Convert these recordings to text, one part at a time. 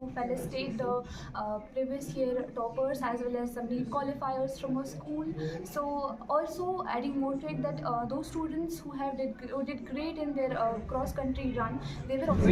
felicitate the previous year toppers as well as some NEET qualifiers from our school. So also adding more to it that those students who did great in their cross country run, they were also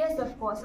yes of course.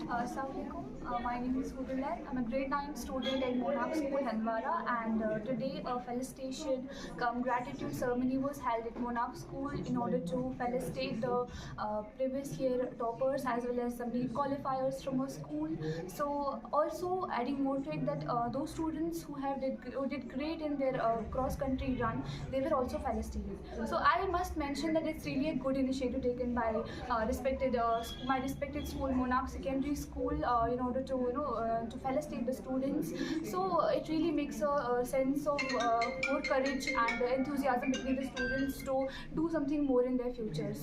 Assalamualaikum. My name is Hudullah. I'm a grade 9 student at Monarch School, Handwara, and today a felicitation cum gratitude ceremony was held at Monarch School in order to felicitate the previous year toppers as well as some NEET qualifiers from our school. So also adding more to it that those students who did great in their cross country run, they were also felicitated. So I must mention that it's really a good initiative taken by my respected school, Monarch Secondary School, in order to to felicitate the students. So it really makes a sense of more courage and enthusiasm between the students to do something more in their futures.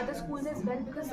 other schools as well, because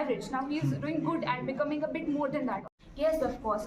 average, now he is doing good and becoming a bit more than that. yes of course.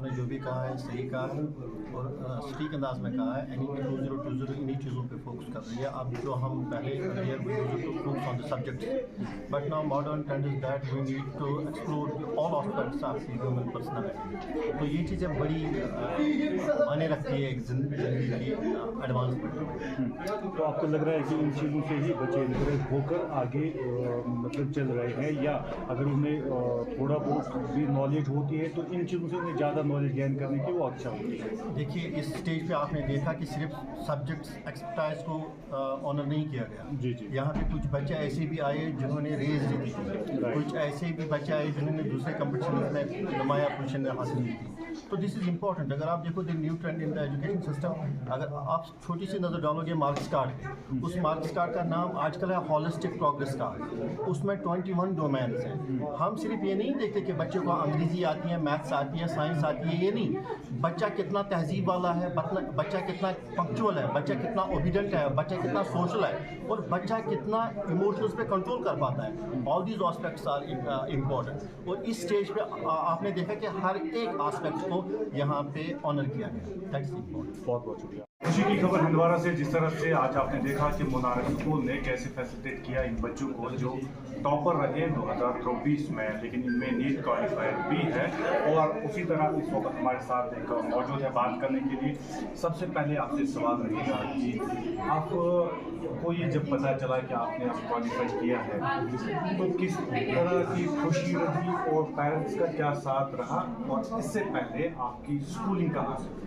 نے جو بھی کہا ہے صحیح کہا ہے اور سٹیک انداز میں کہا ہے NEP 2020 انہی چیزوں پہ فوکس کر رہی ہے. اب جو ہم پہلے focus on the subjects but now modern trend is that we need to explore all aspects of the human personality. تو یہ چیزیں بڑی معنی رکھتی ہے ایک زندگی کی ایڈوانسمنٹ. تو آپ کو لگ رہا ہے کہ ان چیزوں سے ہی بچے انکریج ہو کر آگے مطلب چل رہے ہیں, یا اگر انہیں تھوڑا بہت بھی نالج ہوتی ہے تو ان چیزوں سے انہیں زیادہ نالج گین کرنے کی وہ اچھا ہوتی ہے؟ دیکھیے اس اسٹیج پہ آپ نے دیکھا کہ صرف سبجیکٹس ایکسپرٹائز کو آنر نہیں کیا گیا. جی جی. یہاں پہ کچھ بچے ایسے بھی آئے جنہوں نے ریز جیتی تھی, کچھ ایسے بھی بچے آئے جنہوں نے دوسرے کمپٹیشن میں نمایاں پوزیشن حاصل کی تھی. تو دس از امپورٹنٹ. اگر آپ دیکھو the new trend in the education system, اگر آپ چھوٹی سی نظر ڈالو گے مارکس کارڈ پہ, اس مارکس کارڈ کا نام آج کل ہے ہالسٹک پروگریس کارڈ. اس میں 21 ڈومینس ہیں. ہم صرف یہ نہیں دیکھتے کہ بچے کو انگریزی آتی ہے, میتھس آتی ہے, سائنس آتی ہے, یہ نہیں. بچہ کتنا تہذیب والا ہے, بچہ کتنا پنکچوئل ہے, بچہ کتنا اوبیڈینٹ ہے, بچہ کتنا سوشل ہے, اور بچہ کتنا ایموشنز پہ کنٹرول کر پاتا ہے. All these aspects are important. اور اس اسٹیج پہ آپ نے دیکھا کہ ہر ایک آسپیکٹ کو یہاں پہ آنر کیا گیا. That's important. بہت بہت شکریہ. خوشی کی خبر ہندوارہ سے. جس طرح سے آج آپ نے دیکھا کہ مونارک اسکول نے کیسے فیسلیٹیٹ کیا ان بچوں کو جو ٹاپر رہے 2024 میں, لیکن ان میں نیٹ کوالیفائر بھی ہے. اور اسی طرح اس وقت ہمارے ساتھ ایک موجود ہے بات کرنے کے لیے. سب سے پہلے آپ سے سوال رہے گا کہ آپ کو یہ جب پتہ چلا کہ آپ نے کوالیفائی کیا ہے تو کس طرح کی خوشی رہی اور پیرنٹس کا کیا ساتھ رہا, اور اس سے پہلے آپ کی اسکولنگ کہاں سے ہوئی؟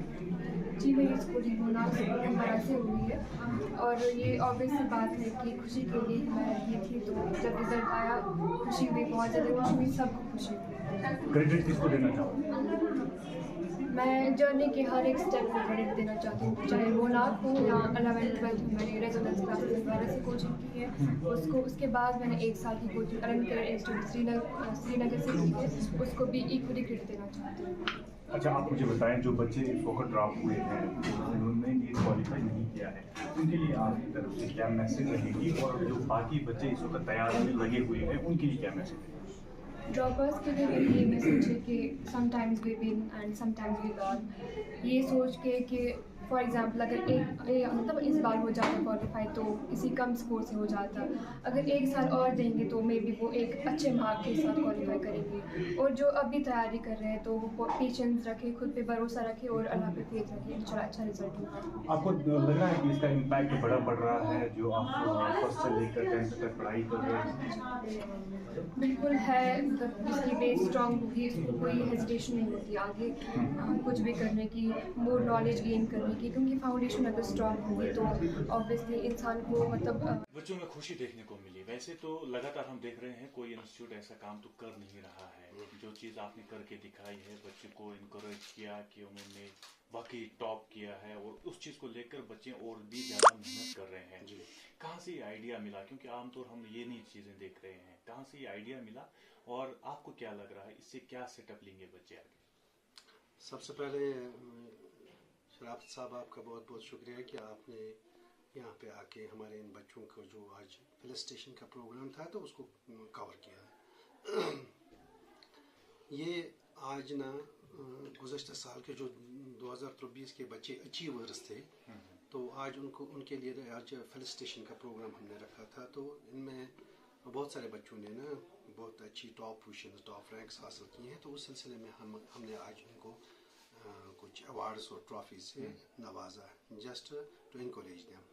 جی میری اسکولنگ مونارک اسکول ہمارا سے ہوئی ہے, اور یہ آبویس سی بات ہے کہ خوشی کے لیے میں یہ تھی. تو جب رزلٹ آیا خوشی ہوئی, بہت زیادہ خوشی ہوئی, سب کو خوشی ہوئی. کریڈٹ کس کو دینا چاہوں؟ میں جرنی کے ہر ایک اسٹیپ کو کریڈٹ دینا چاہتی ہوں, چاہے مونارک ہو یا 11th-12th میں نے ریزوننس کلاسز وغیرہ سے کوچنگ کی ہے. اس کے بعد میں نے 1 سال کی کوچنگ ارن کیئر انسٹیٹیوٹ سری نگر سے کی ہے, اس کو بھی ایکولی کریڈٹ دینا چاہتی ہوں. اچھا آپ مجھے بتائیں, جو بچے اس وقت ڈراپ ہوئے ہیں, جنہوں نے نیٹ کوالیفائی نہیں کیا ہے, ان کے لیے آپ کی طرف سے کیا میسج رہے گی, اور جو باقی بچے اس وقت تیار میں لگے ہوئے ہیں ان کے لیے کیا میسج رہے گی؟ ڈراپرس کے لیے میری یہ میسج ہے کہ sometimes we win and sometimes we learn. یہ سوچ کے کہ فار ایگزامپل اگر مطلب اس بار ہو جاتا کوالیفائی تو کسی کم اسکور سے ہو جاتا, اگر 1 سال اور دیں گے تو مے بی وہ ایک اچھے مارک کے ساتھ کوالیفائی کریں گے. اور جو ابھی تیاری کر رہے ہیں تو وہ پیشنس رکھے, خود پہ بھروسہ رکھے اور اللہ پہ فیتھ رکھے, انشاءاللہ اچھا رزلٹ ہوگا. آپ کو لگ رہا ہے کہ اس کا امپیکٹ بڑا پڑ رہا ہے جو آپ فرسٹ سے لے کر 10th تک پڑھائی کر رہے ہیں؟ بالکل ہے, مطلب اس کی بیس اسٹرانگ ہوگی, اس کو کوئی ہیزیٹیشن نہیں ہوتی آگے کچھ بھی کرنے کی, مور نالج گین کرنے کی, کیونکہ فاؤنڈیشن اگر اسٹرانگ ہوگی تو آبویسلی انسان کو مطلب بچوں میں خوشی دیکھنے کو ملی. ویسے تو لگاتار ہم دیکھ رہے ہیں کوئی انسٹیٹیوٹ ایسا کام تو کر نہیں رہا ہے. جو چیز آپ نے کر کے دکھائی ہے, بچے کو انکریج کیا کہ انہوں نے باقی ٹاپ کیا ہے, اور اس چیز کو لے کر بچے اور بھی زیادہ محنت کر رہے ہیں. کہاں سے یہ آئیڈیا ملا, کیونکہ عام طور ہم یہ نہیں چیزیں دیکھ رہے ہیں, کہاں سے یہ آئیڈیا ملا, اور آپ کو کیا لگ رہا ہے اس سے کیا سیٹ اپ لیں گے بچے آگے؟ سب سے پہلے شرافت صاحب آپ کا بہت بہت شکریہ کہ آپ نے یہاں پہ آ کے ہمارے ان بچوں کو جو آج فیلسٹیشن کا پروگرام تھا تو اس کو کور کیا ہے. یہ آج نا گزشتہ سال کے جو 2023 کے بچے اچیورز تھے, تو آج ان کے لیے آج فیلسٹیشن کا پروگرام ہم نے رکھا تھا. تو ان میں بہت سارے بچوں نے نا بہت اچھی ٹاپ پوزیشنز, ٹاپ رینکس حاصل کی ہیں. تو اس سلسلے میں ہم نے آج ان کو کچھ ایوارڈز اور ٹرافیز سے نوازا, جسٹ ٹو انکریج دیم.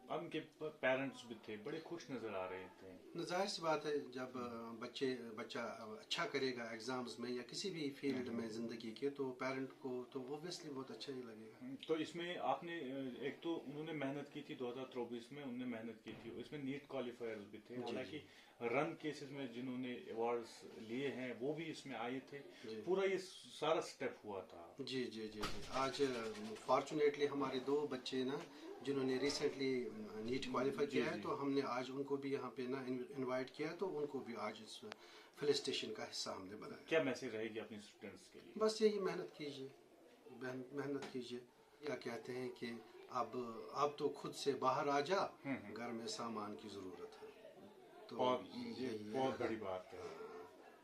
ان کے پیرنٹس بھی تھے, بڑے خوش نظر آ رہے تھے. ظاہر سی بات ہے, جب بچہ اچھا کرے گا ایگزامز میں یا کسی بھی فیلڈ میں زندگی کے, تو پیرنٹ کو تو اوبویسلی بہت اچھا ہی لگے گا. تو اس میں آپ نے ایک تو انہوں نے محنت کی تھی 2023 میں, انہوں نے محنت کی تھی, اس میں نیٹ کوالیفائر بھی تھے, حالانکہ رن کیسز میں جنہوں نے ایوارڈز لیے ہیں وہ بھی اس میں آئے تھے. پورا یہ سارا اسٹیپ ہوا تھا. جی جی جی جی. آج فارچونیٹلی ہمارے 2 بچے نا جنہوں نے ریسنٹلی نیٹ کوالیفائی کیا ہے, تو ہم نے آج ان کو بھی یہاں پہ نا انوائٹ کیا, تو ان کو بھی آج اس فیلسٹیشن کا حصہ ہم نے بنایا. کیا میسج رہے گی اپنے اسٹوڈنٹس کے لیے؟ بس یہی محنت کیجیے, محنت کیجیے. کیا کہتے ہیں کہ اب تو خود سے باہر آ جا, گھر میں سامان کی ضرورت ہے. تو بہت بڑی بات ہے.